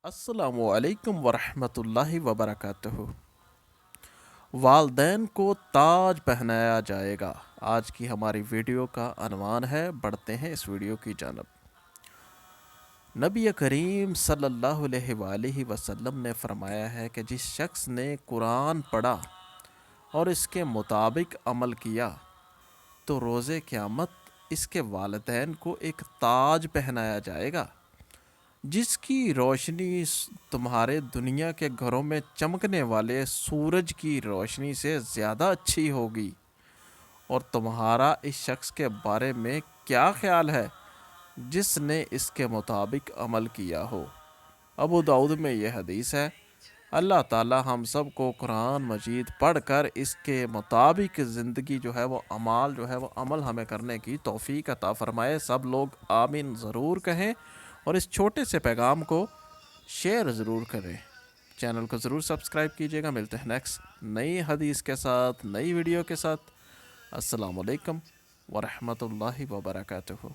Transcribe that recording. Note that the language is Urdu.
السلام علیکم ورحمۃ اللہ وبرکاتہ۔ والدین کو تاج پہنایا جائے گا، آج کی ہماری ویڈیو کا عنوان ہے۔ بڑھتے ہیں اس ویڈیو کی جانب۔ نبی کریم صلی اللہ علیہ وآلہ وسلم نے فرمایا ہے کہ جس شخص نے قرآن پڑھا اور اس کے مطابق عمل کیا تو روز قیامت اس کے والدین کو ایک تاج پہنایا جائے گا، جس کی روشنی تمہارے دنیا کے گھروں میں چمکنے والے سورج کی روشنی سے زیادہ اچھی ہوگی۔ اور تمہارا اس شخص کے بارے میں کیا خیال ہے جس نے اس کے مطابق عمل کیا ہو؟ ابو داؤد میں یہ حدیث ہے۔ اللہ تعالی ہم سب کو قرآن مجید پڑھ کر اس کے مطابق زندگی وہ عمل ہمیں کرنے کی توفیق عطا فرمائے۔ سب لوگ آمین ضرور کہیں اور اس چھوٹے سے پیغام کو شیئر ضرور کریں۔ چینل کو ضرور سبسکرائب کیجیے گا۔ ملتے ہیں نیکسٹ نئی حدیث کے ساتھ، نئی ویڈیو کے ساتھ۔ السلام علیکم ورحمۃ اللہ وبرکاتہ۔